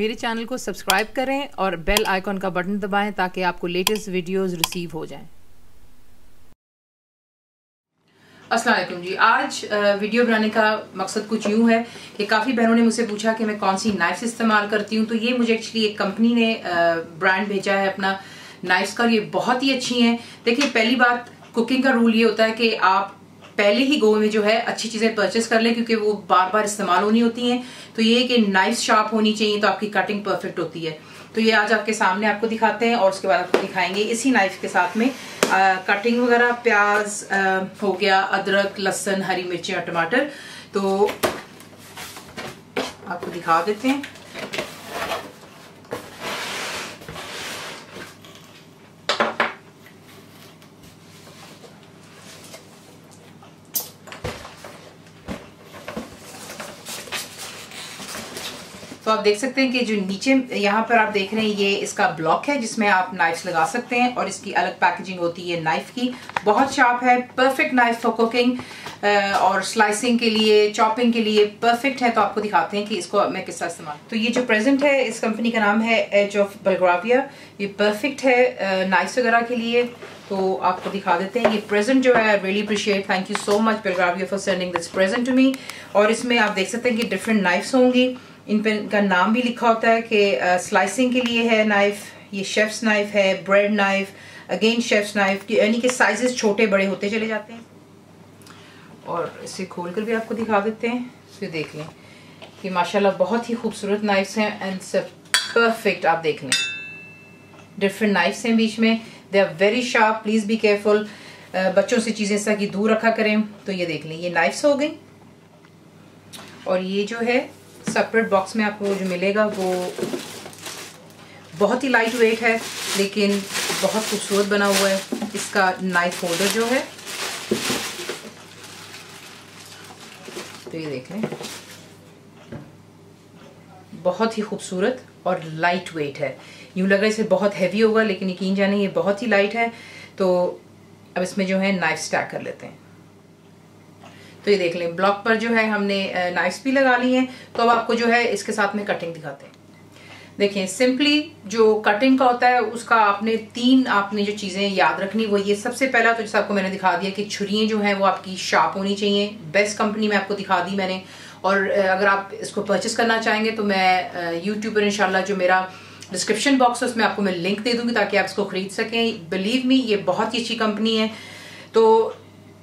मेरे चैनल को सब्सक्राइब करें और बेल आइकॉन का बटन दबाएं ताकि आपको लेटेस्ट वीडियोस रिसीव हो जाएं। अस्सलाम वालेकुम जी। आज वीडियो बनाने का मकसद कुछ यूँ है कि काफ़ी बहनों ने मुझसे पूछा कि मैं कौन सी नाइफ्स इस्तेमाल करती हूँ। तो ये मुझे एक्चुअली एक कंपनी ने ब्रांड भेजा है अपना नाइफ्स का, ये बहुत ही अच्छी हैं। देखिए, पहली बात, कुकिंग का रूल ये होता है कि आप पहले ही गो में जो है अच्छी चीज़ें परचेस कर लें, क्योंकि वो बार बार इस्तेमाल होनी होती हैं। तो ये कि नाइफ्स शार्प होनी चाहिए तो आपकी कटिंग परफेक्ट होती है। तो ये आज आपके सामने आपको दिखाते हैं और उसके बाद आपको दिखाएंगे इसी नाइफ के साथ में कटिंग वगैरह, प्याज हो गया, अदरक, लहसुन, हरी मिर्ची और टमाटर। तो आपको दिखा देते हैं। तो आप देख सकते हैं कि जो नीचे यहाँ पर आप देख रहे हैं, ये इसका ब्लॉक है जिसमें आप नाइफ्स लगा सकते हैं और इसकी अलग पैकेजिंग होती है नाइफ की। बहुत शार्प है, परफेक्ट नाइफ फॉर कुकिंग और स्लाइसिंग के लिए, चॉपिंग के लिए परफेक्ट है। तो आपको दिखाते हैं कि इसको मैं किस तरह इस्तेमाल। तो ये जो प्रेजेंट है, इस कंपनी का नाम है एज ऑफ बल्ग्राविया। ये परफेक्ट है नाइफ्स वगैरह के लिए। तो आपको दिखा देते हैं ये प्रेजेंट जो है। I really appreciate, thank you so much Belgravia for sending this present to me. और इसमें आप देख सकते हैं कि डिफरेंट नाइफ्स होंगी, इन पर इनका नाम भी लिखा होता है कि स्लाइसिंग के लिए है नाइफ, ये शेफ्स नाइफ है, bread knife, again chefs knife, यानी कि साइजेस छोटे बड़े होते चले जाते हैं। और इसे खोल कर भी आपको दिखा देते हैं, फिर देख लें कि माशाल्लाह बहुत ही खूबसूरत नाइफ्स हैं एंड सब परफेक्ट। आप देख लें डिफरेंट नाइफ्स हैं बीच में, they are very sharp. Please be careful, बच्चों से चीज़ें इस तरह की दूर रखा करें। तो ये देख लें, ये नाइफ्स हो गई। और ये जो है सेपरेट बॉक्स में आपको जो मिलेगा वो बहुत ही लाइट वेट है, लेकिन बहुत खूबसूरत बना हुआ है। इसका नाइफ होल्डर जो है, तो ये देख लें, बहुत ही खूबसूरत और लाइट वेट है। यूँ लग रहा है इसे बहुत हैवी होगा, लेकिन यकीन जाने ये बहुत ही लाइट है। तो अब इसमें जो है नाइफ स्टैक कर लेते हैं। तो ये देख लें, ब्लॉक पर जो है हमने नाइफ्स भी लगा ली हैं। तो अब आपको जो है इसके साथ में कटिंग दिखाते हैं। देखें, सिंपली जो कटिंग का होता है उसका आपने जो चीज़ें याद रखनी, वो ये सबसे पहला तो जैसे आपको मैंने दिखा दिया कि छुरियाँ जो हैं वो आपकी शार्प होनी चाहिए। बेस्ट कंपनी में आपको दिखा दी मैंने। और अगर आप इसको परचेस करना चाहेंगे तो मैं यूट्यूब पर इंशाल्लाह जो मेरा डिस्क्रिप्शन बॉक्स है उसमें आपको मैं लिंक दे दूँगी ताकि आप इसको ख़रीद सकें। बिलीव मी, ये बहुत ही अच्छी कंपनी है। तो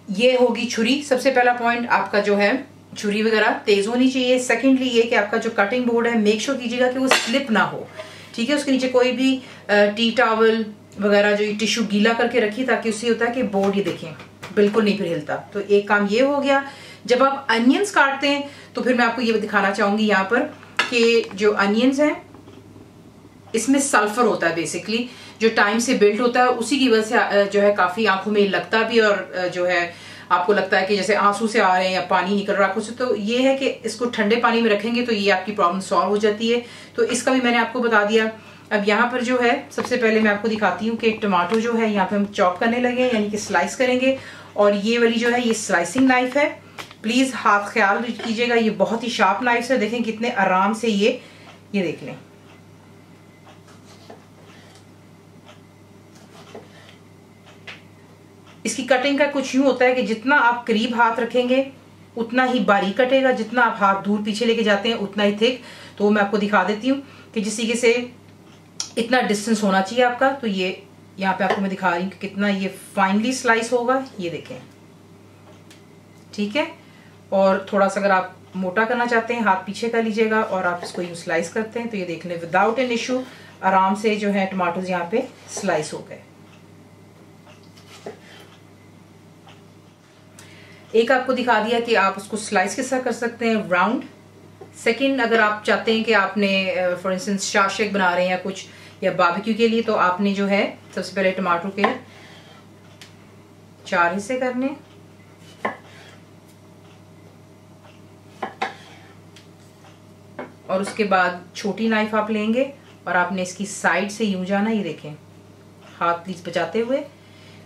ये होगी छुरी। सबसे पहला पॉइंट आपका जो है, छुरी वगैरह तेज होनी चाहिए। सेकेंडली ये कि आपका जो कटिंग बोर्ड है, मेक श्योर कीजिएगा कि वो स्लिप ना हो, ठीक है। उसके नीचे कोई भी टी टॉवल वगैरह जो टिश्यू गीला करके रखिए, ताकि उससे होता है कि बोर्ड, ये देखें, बिल्कुल नहीं फिर हिलता। तो एक काम ये हो गया। जब आप अनियंस काटते हैं तो फिर मैं आपको ये दिखाना चाहूंगी यहाँ पर कि जो अनियंस हैं इसमें सल्फर होता है बेसिकली, जो टाइम से बिल्ड होता है। उसी की वजह से जो है काफ़ी आंखों में लगता भी, और जो है आपको लगता है कि जैसे आंसू से आ रहे हैं या पानी निकल रहा कुछ। तो ये है कि इसको ठंडे पानी में रखेंगे तो ये आपकी प्रॉब्लम सॉल्व हो जाती है। तो इसका भी मैंने आपको बता दिया। अब यहाँ पर जो है सबसे पहले मैं आपको दिखाती हूँ कि टमाटो जो है यहाँ पे हम चॉप करने लगे हैं, यानी कि स्लाइस करेंगे। और ये वाली जो है ये स्लाइसिंग नाइफ है। प्लीज़ हाथ ख्याल कीजिएगा, ये बहुत ही शार्प नाइफ है। देखें कितने आराम से ये देख लें। इसकी कटिंग का कुछ यूं होता है कि जितना आप करीब हाथ रखेंगे उतना ही बारीक कटेगा, जितना आप हाथ दूर पीछे लेके जाते हैं उतना ही थिक। तो मैं आपको दिखा देती हूँ कि जिस तरीके से इतना डिस्टेंस होना चाहिए आपका। तो ये यहाँ पे आपको मैं दिखा रही हूँ कि कितना ये फाइनली स्लाइस होगा, ये देखें, ठीक है। और थोड़ा सा अगर आप मोटा करना चाहते हैं, हाथ पीछे कर लीजिएगा और आप इसको यूँ स्लाइस करते हैं तो ये देख लें, विदाउट एन इशू आराम से जो है टमाटोज यहाँ पे स्लाइस हो गए। एक आपको दिखा दिया कि आप उसको स्लाइस किस तरह कर सकते हैं, राउंड। सेकंड, अगर आप चाहते हैं कि आपने फॉर इंस्टेंस शाशेक बना रहे हैं या कुछ, या बारबेक्यू के लिए, तो आपने जो है सबसे पहले टमाटर के 4 हिस्से करने, और उसके बाद छोटी नाइफ आप लेंगे और आपने इसकी साइड से यूं जाना, ये देखें, हाथ प्लीज बचाते हुए।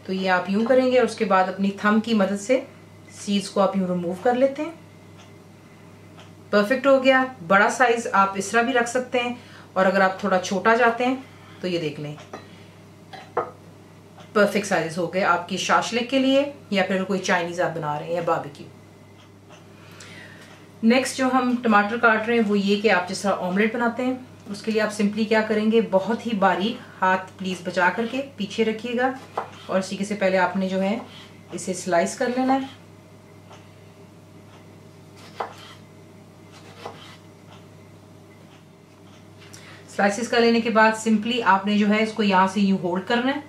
तो ये आप यूं करेंगे और उसके बाद अपनी थंब की मदद से सीड्स को आप यूं रिमूव कर लेते हैं। परफेक्ट हो गया। बड़ा साइज आप इस तरह भी रख सकते हैं और अगर आप थोड़ा छोटा चाहते हैं तो ये देख लें, परफेक्ट साइजेस हो गए आपकी शाशलिक के लिए, या फिर कोई चाइनीज आप बना रहे हैं या बारबेक्यू। नेक्स्ट जो हम टमाटर काट रहे हैं वो ये कि आप जिस तरह ऑमलेट बनाते हैं, उसके लिए आप सिंपली क्या करेंगे, बहुत ही बारीक, हाथ प्लीज बचा करके पीछे रखिएगा, और इसी से पहले आपने जो है इसे स्लाइस कर लेना है। स्लाइसिस कर लेने के बाद सिंपली आपने जो है इसको यहाँ से यूं होल्ड करना है,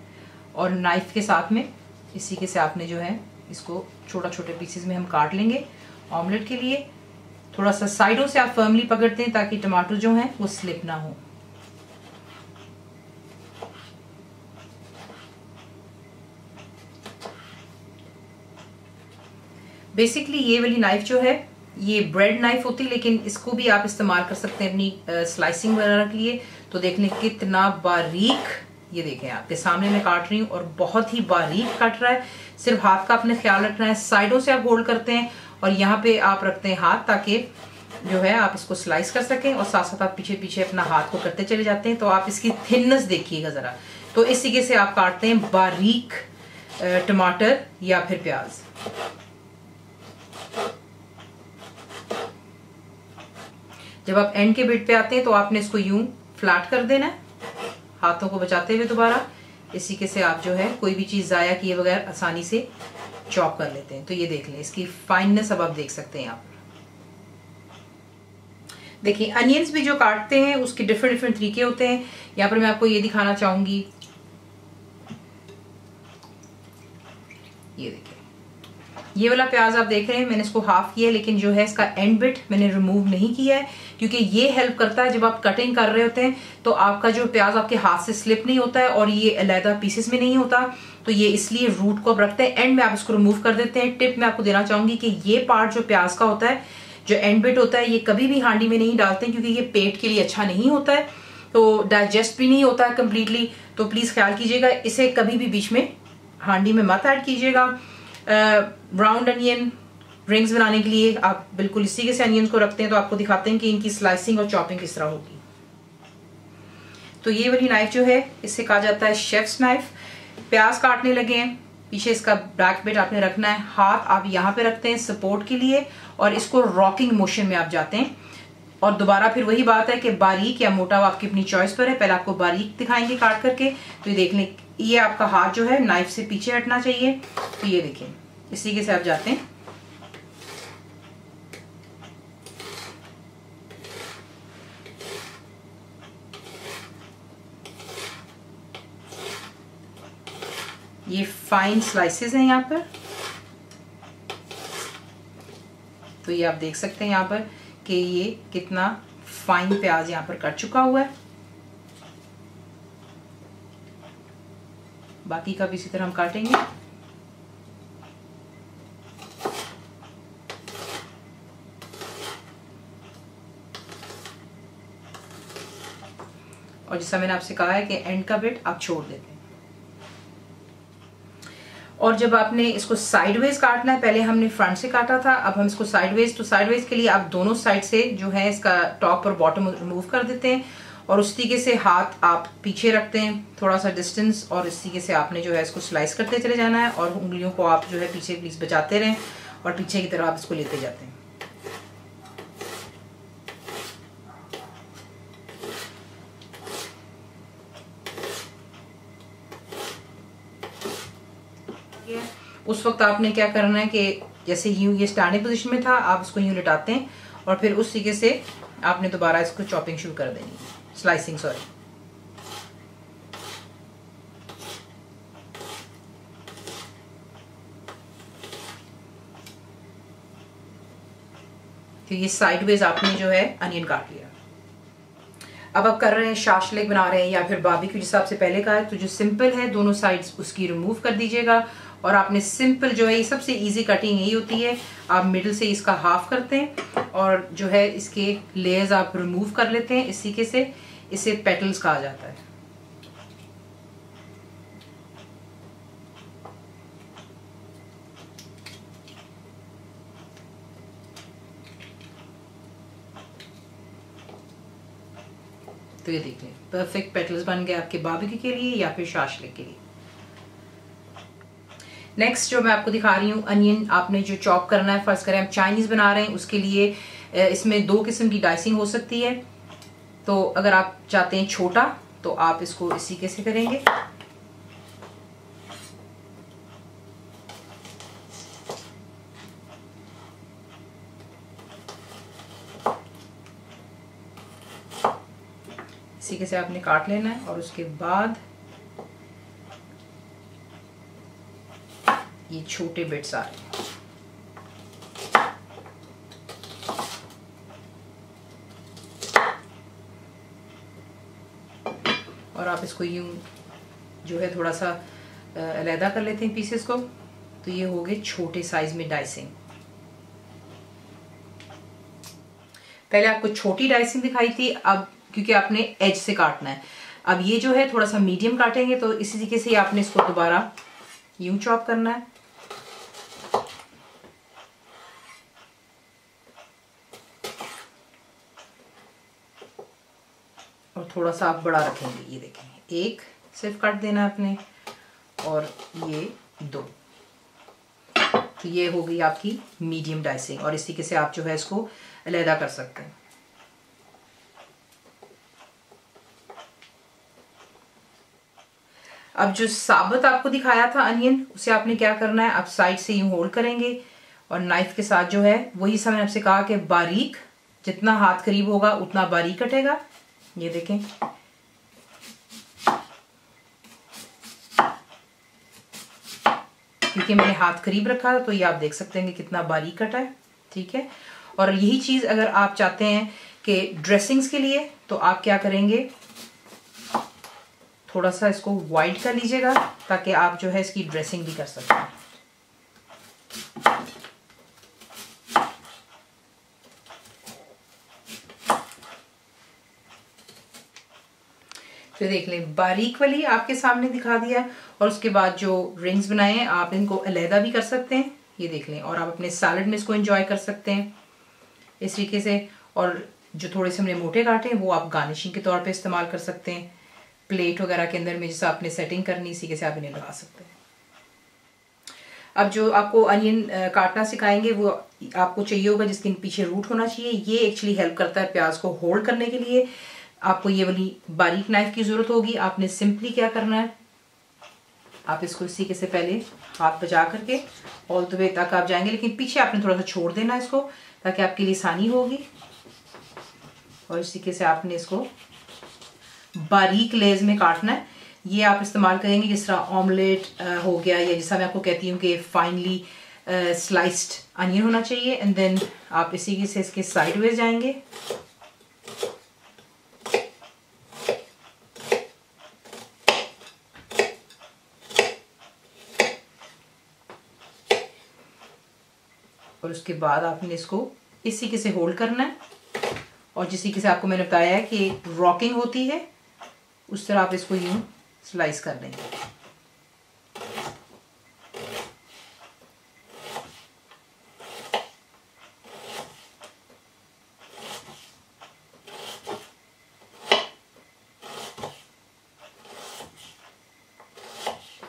और नाइफ के साथ में इसी के से आपने जो है इसको छोटा छोटे पीसेस में हम काट लेंगे ऑमलेट के लिए। थोड़ा सा साइडों से आप फर्मली पकड़ते हैं ताकि टमाटर जो हैं वो स्लिप ना हो। बेसिकली ये वाली नाइफ जो है ये ब्रेड नाइफ होती है, लेकिन इसको भी आप इस्तेमाल कर सकते हैं अपनी स्लाइसिंग वगैरह के लिए। तो देख लें कितना बारीक, ये देखें आपके सामने मैं काट रही हूँ और बहुत ही बारीक कट रहा है। सिर्फ हाथ का आपने ख्याल रखना है, साइडों से आप होल्ड करते हैं और यहाँ पे आप रखते हैं हाथ, ताकि जो है आप इसको स्लाइस कर सकें, और साथ साथ आप पीछे पीछे अपना हाथ को करते चले जाते हैं। तो आप इसकी थिननेस देखिएगा जरा। तो इस तरीके से आप काटते हैं बारीक टमाटर या फिर प्याज। जब आप एंड के बिट पे आते हैं तो आपने इसको यूं फ्लैट कर देना है, हाथों को बचाते हुए दोबारा। इसी के से आप जो है कोई भी चीज जाया किए बगैर आसानी से चॉप कर लेते हैं। तो ये देख लें इसकी फाइननेस, अब आप देख सकते हैं। आप देखिए अनियंस भी जो काटते हैं उसके डिफरेंट डिफरेंट तरीके होते हैं। यहाँ पर मैं आपको ये दिखाना चाहूंगी, ये देखिए ये वाला प्याज आप देख रहे हैं, मैंने इसको हाफ किया है, लेकिन जो है इसका एंड बिट मैंने रिमूव नहीं किया है, क्योंकि ये हेल्प करता है जब आप कटिंग कर रहे होते हैं तो आपका जो प्याज आपके हाथ से स्लिप नहीं होता है और ये अलहदा पीसेस में नहीं होता। तो ये इसलिए रूट को आप रखते हैं, एंड में आप इसको रिमूव कर देते हैं। टिप मैं आपको देना चाहूंगी कि ये पार्ट जो प्याज का होता है, जो एंड बिट होता है, ये कभी भी हांडी में नहीं डालते हैं, क्योंकि ये पेट के लिए अच्छा नहीं होता है, तो डाइजेस्ट भी नहीं होता है कम्प्लीटली। तो प्लीज ख्याल कीजिएगा, इसे कभी भी बीच में हांडी में मत ऐड कीजिएगा। ब्राउन अनियन रिंग्स बनाने के लिए आप बिल्कुल इसी के से अनियन को रखते हैं। तो आपको दिखाते हैं कि इनकी स्लाइसिंग और चॉपिंग किस तरह होगी। तो ये वाली नाइफ जो है इससे कहा जाता है शेफ्स नाइफ। प्याज काटने लगे हैं, पीछे इसका बैक बिट आपने रखना है, हाथ आप यहाँ पे रखते हैं सपोर्ट के लिए, और इसको रॉकिंग मोशन में आप जाते हैं। और दोबारा फिर वही बात है कि बारीक या मोटा वो आपकी अपनी चॉइस पर है। पहले आपको बारीक दिखाएंगे काट करके। तो ये देख लें, ये आपका हाथ जो है नाइफ से पीछे हटना चाहिए। तो ये देखिए इस तरीके से आप जाते हैं। ये फाइन स्लाइसेस हैं यहाँ पर। तो ये आप देख सकते हैं यहाँ पर कि ये कितना फाइन प्याज यहाँ पर कट चुका हुआ है। बाकी का भी इसी तरह हम काटेंगे। और जैसा मैंने आपसे कहा है कि एंड का बिट आप छोड़ देते हैं। और जब आपने इसको साइडवेज काटना है, पहले हमने फ्रंट से काटा था, अब हम इसको साइडवेज। तो साइडवेज के लिए आप दोनों साइड से जो है इसका टॉप और बॉटम रिमूव कर देते हैं, और उस तरीके से हाथ आप पीछे रखते हैं थोड़ा सा डिस्टेंस, और इस तरीके से आपने जो है इसको स्लाइस करते चले जाना है, और उंगलियों को आप जो है पीछे प्लीज बचाते रहें और पीछे की तरफ आप इसको लेते जाते हैं। उस वक्त आपने क्या करना है कि जैसे यूं ये स्टैंडिंग पोजीशन में था, आप इसको यूं लिटाते हैं और फिर उस तरीके से आपने दोबारा इसको चॉपिंग शुरू कर देनी है, स्लाइसिंग सॉरी। तो ये साइडवेज आपने जो है अनियन काट लिया। अब आप कर रहे हैं शाशलिक बना रहे हैं या फिर बारबेक्यू, जिस आपसे पहले कहा है, तो जो सिंपल है दोनों साइड्स उसकी रिमूव कर दीजिएगा, और आपने सिंपल जो है, ये सबसे इजी कटिंग यही होती है, आप मिडिल से इसका हाफ करते हैं और जो है इसके लेयर्स आप रिमूव कर लेते हैं। इसी के से इसे पेटल्स कहा जाता है। तो ये देख लें परफेक्ट पेटल्स बन गए आपके बारबेक्यू के लिए या फिर शाशलिक के लिए। नेक्स्ट जो मैं आपको दिखा रही हूँ, अनियन आपने जो चॉप करना है, फर्स्ट करें हम चाइनीज बना रहे हैं, उसके लिए इसमें 2 किस्म की डाइसिंग हो सकती है। तो अगर आप चाहते हैं छोटा तो आप इसको इसी कैसे करेंगे, इसी कैसे आपने काट लेना है और उसके बाद ये छोटे बिट्स आ रहे हैं। और आप इसको यूं जो है थोड़ा सा अलहदा कर लेते हैं पीसेस को। तो ये हो गए छोटे साइज में डाइसिंग। पहले आपको छोटी डाइसिंग दिखाई थी, अब क्योंकि आपने एज से काटना है, अब ये जो है थोड़ा सा मीडियम काटेंगे। तो इसी तरीके से आपने इसको दोबारा यूं चॉप करना है। और थोड़ा सा आप बड़ा रखेंगे, ये देखें 1 सिर्फ काट देना आपने और ये 2। तो ये हो गई आपकी मीडियम डाइसिंग और इस तरीके से आप जो है इसको अलहदा कर सकते हैं। अब जो साबुत आपको दिखाया था अनियन, उसे आपने क्या करना है, आप साइड से यूं होल्ड करेंगे और नाइफ के साथ जो है वही समय आपसे कहा कि बारीक, जितना हाथ करीब होगा उतना बारीक कटेगा। ये देखें क्योंकि मैंने हाथ करीब रखा तो ये आप देख सकते हैं कि कितना बारीक कटा है, ठीक है। और यही चीज अगर आप चाहते हैं कि ड्रेसिंग्स के लिए, तो आप क्या करेंगे, थोड़ा सा इसको वाइड कर लीजिएगा ताकि आप जो है इसकी ड्रेसिंग भी कर सकते हैं। तो देख लें बारीक वाली आपके सामने दिखा दिया और उसके बाद जो रिंग्स बनाए हैं आप इनको अलहदा भी कर सकते हैं, ये देख लें। और आप अपने सैलड में इसको एंजॉय कर सकते हैं इस तरीके से। और जो थोड़े से हमने मोटे काटे हैं वो आप गार्निशिंग के तौर पे इस्तेमाल कर सकते हैं, प्लेट वगैरह के अंदर में जैसे आपने सेटिंग करनी इसी के से आप इन्हें लगा सकते हैं। अब जो आपको अनियन काटना सिखाएंगे वो आपको चाहिए होगा जिसके पीछे रूट होना चाहिए। ये एक्चुअली हेल्प करता है प्याज को होल्ड करने के लिए। आपको ये वाली बारीक नाइफ की जरूरत होगी। आपने सिंपली क्या करना है, आप इसको इसी के से पहले हाथ बचा करके ऑल द वे तक आप जाएंगे, लेकिन पीछे आपने थोड़ा सा छोड़ देना इसको ताकि आपके लिए आसानी होगी। और इसी के से आपने इसको बारीक लेज में काटना है। ये आप इस्तेमाल करेंगे जिस तरह ऑमलेट हो गया, या जैसा मैं आपको कहती हूँ कि फाइनली स्लाइस्ड अनियन होना चाहिए। एंड देन आप इसी से इसके साइडवेज जाएंगे। और उसके बाद आपने इसको इसी के से होल्ड करना है और जिस तरीके से आपको मैंने बताया है कि रॉकिंग होती है उस तरह आप इसको यूं स्लाइस कर लेंगे।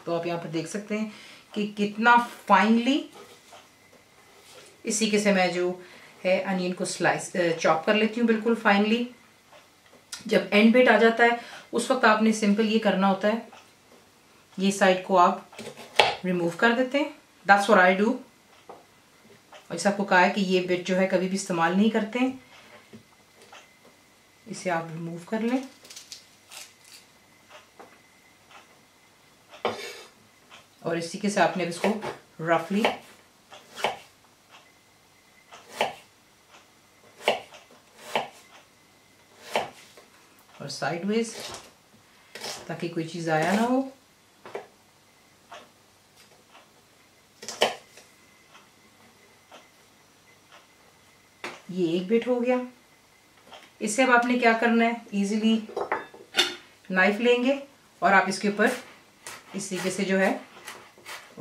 तो आप यहाँ पर देख सकते हैं कि कितना फाइनली इसी के से मैं जो है अनियन को स्लाइस चॉप कर लेती हूँ बिल्कुल फाइनली। जब एंड बिट आ जाता है उस वक्त आपने सिंपल ये करना होता है, ये साइड को आप रिमूव कर देते हैं। That's what I do. और जैसे आपको कहा है कि ये बिट जो है कभी भी इस्तेमाल नहीं करते हैं, इसे आप रिमूव कर लें। और इसी के से आपने इसको रफली और साइडवेज ताकि कोई चीज आया ना हो। ये एक बिट हो गया। इससे अब आपने क्या करना है, इजीली नाइफ लेंगे और आप इसके ऊपर इस तरीके से जो है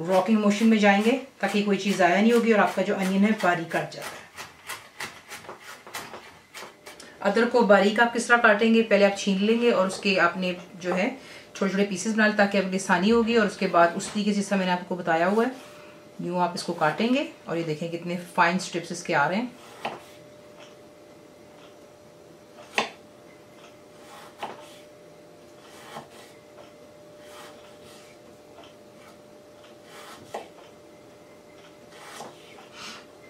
रॉकिंग मोशन में जाएंगे ताकि कोई चीज आया नहीं होगी और आपका जो अनियन है बारीक कट जाता है। अदरक को बारीक आप किस तरह काटेंगे, पहले आप छीन लेंगे और उसके आपने जो है छोटे छोटे पीसेस बना लें ताकि आपकी आसानी होगी। और उसके बाद उस तरीके से मैंने आपको बताया हुआ है, यूँ आप इसको काटेंगे और ये देखें कितने फाइन स्ट्रिप्स इसके आ रहे हैं।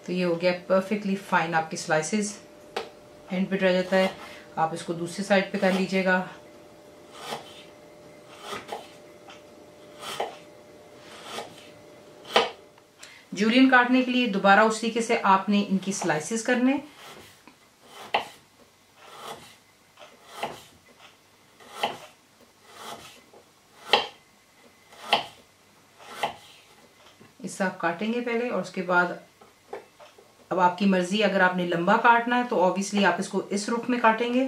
तो ये हो गया परफेक्टली फाइन आपके स्लाइसेस। एंड पे रह जाता है, आप इसको दूसरी साइड पे कर लीजिएगा। जूलियन काटने के लिए दोबारा उस तरीके से आपने इनकी स्लाइसेस करने। इससे आप काटेंगे पहले और उसके बाद अब आपकी मर्जी, अगर आपने लंबा काटना है तो ऑब्वियसली आप इसको इस रुख में काटेंगे।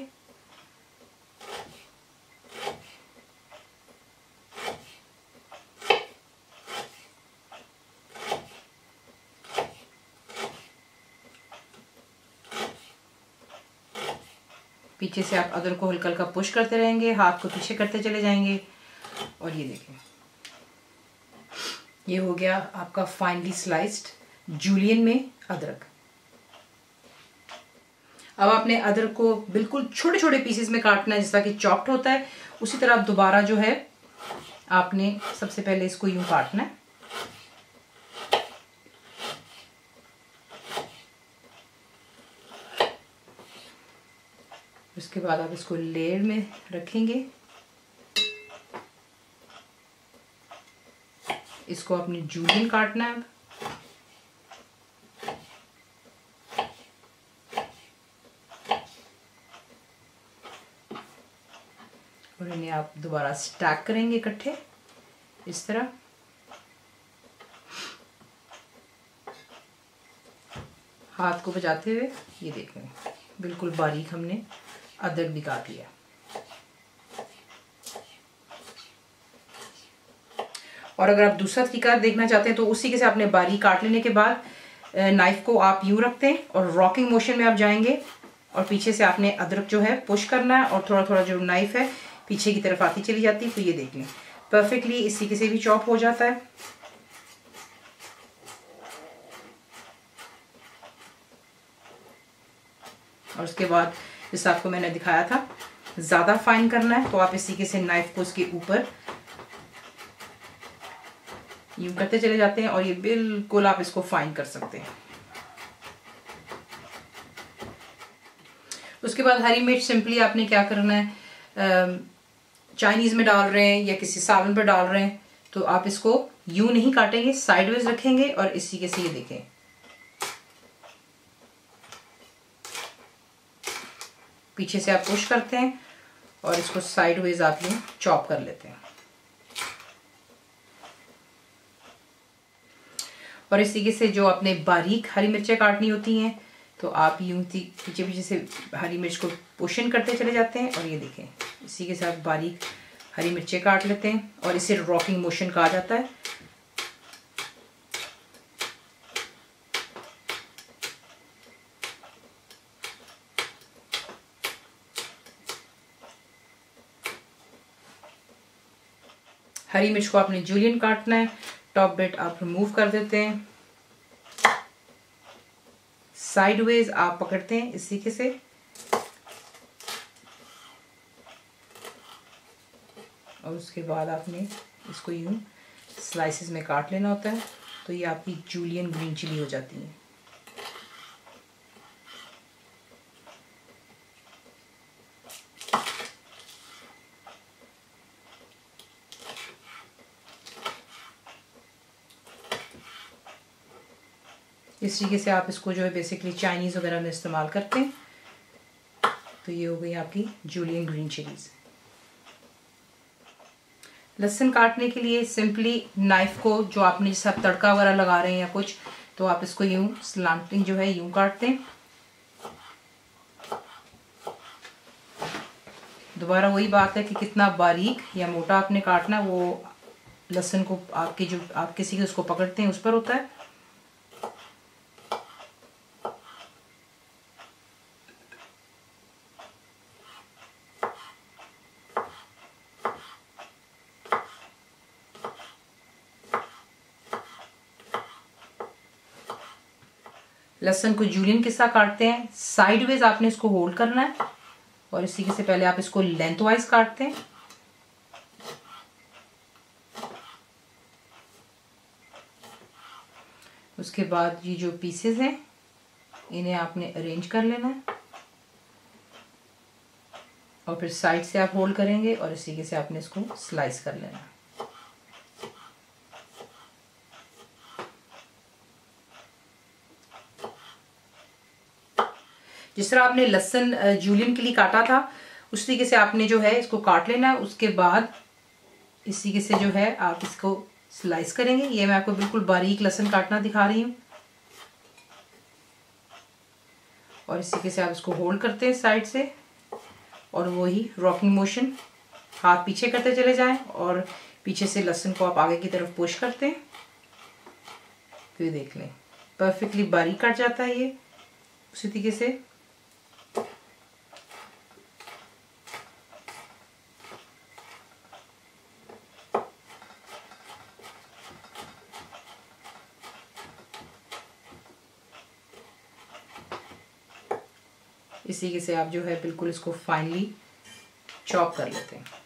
पीछे से आप अदरक को हल्का हल्का पुश करते रहेंगे, हाथ को पीछे करते चले जाएंगे। और ये देखें, ये हो गया आपका फाइनली स्लाइस्ड जूलियन में अदरक। अब आपने अदरक को बिल्कुल छोटे छोटे पीसेस में काटना है, जैसा कि चॉप्ड होता है। उसी तरह आप दोबारा जो है आपने सबसे पहले इसको यूं काटना है। उसके बाद आप इसको लेयर में रखेंगे। इसको अपनी जूलियन काटना है। और इन्हें आप दोबारा स्टैक करेंगे इकट्ठे इस तरह। हाथ को बजाते हुए ये देखें बिल्कुल बारीक हमने अदरक भी काट लिया। और अगर आप दूसरा तरीका देखना चाहते हैं तो उसी के से आपने बारीक काट लेने के बाद नाइफ को आप यूं रखते हैं और रॉकिंग मोशन में आप जाएंगे और पीछे से आपने अदरक जो है पुश करना है और थोड़ा थोड़ा जो नाइफ है पीछे की तरफ आती चली जाती है। तो ये देख लें परफेक्टली इस तरीके से भी चॉप हो जाता है। और उसके बाद जैसे आपको मैंने दिखाया था, ज़्यादा फाइन करना है तो आप इस तरीके से नाइफ को उसके ऊपर यूं करते चले जाते हैं और ये बिल्कुल आप इसको फाइन कर सकते हैं। उसके बाद हरी मिर्च सिंपली आपने क्या करना है, चाइनीज़ में डाल रहे हैं या किसी सालन पर डाल रहे हैं तो आप इसको यूं नहीं काटेंगे, साइडवेज रखेंगे और इस तरीके से ये देखें पीछे से आप पुश करते हैं और इसको साइडवेज आप यूं चॉप कर लेते हैं। और इस तरीके से जो आपने बारीक हरी मिर्चें काटनी होती हैं तो आप यूं पीछे पीछे से हरी मिर्च को पोषण करते चले जाते हैं और ये देखें इसी के साथ बारीक हरी मिर्चें काट लेते हैं और इसे रॉकिंग मोशन कहा जाता है। हरी मिर्च को आपने जूलियन काटना है, टॉप बिट आप रिमूव कर देते हैं, साइडवेज आप पकड़ते हैं इस तरीके से और उसके बाद आपने इसको यूं स्लाइसेस में काट लेना होता है। तो ये आपकी जूलियन ग्रीन चिली हो जाती है। इस तरीके से आप इसको जो है बेसिकली चाइनीज़ वगैरह में इस्तेमाल करते हैं। तो ये हो गई आपकी जूलियन ग्रीन चिलीज़। लहसुन काटने के लिए सिंपली नाइफ को जो आपने जैसे आप तड़का वगैरह लगा रहे हैं या कुछ तो आप इसको यूं स्लांटिंग जो है यूं काटते हैं। दोबारा वही बात है कि कितना बारीक या मोटा आपने काटना वो लहसुन को आपके जो आप किसी के उसको पकड़ते हैं उस पर होता है। लहसुन को जूलियन के साथ काटते हैं, साइडवेज आपने इसको होल्ड करना है और इसी से पहले आप इसको लेंथवाइज काटते हैं। उसके बाद ये जो पीसेस हैं इन्हें आपने अरेंज कर लेना है और फिर साइड से आप होल्ड करेंगे और इसी से आपने इसको स्लाइस कर लेना है। जिस तरह आपने लहसुन जूलियन के लिए काटा था उस तरीके से आपने जो है इसको काट लेना है। उसके बाद इस तरीके से जो है आप इसको स्लाइस करेंगे। ये मैं आपको बिल्कुल बारीक लहसुन काटना दिखा रही हूँ और इस तरीके से आप इसको होल्ड करते हैं साइड से और वही रॉकिंग मोशन, हाथ पीछे करते चले जाएं और पीछे से लहसुन को आप आगे की तरफ पुश करते हैं। फिर देख लें परफेक्टली बारीक कट जाता है ये उसी तरीके से। इसी के से आप जो है बिल्कुल इसको फाइनली चॉप कर लेते हैं।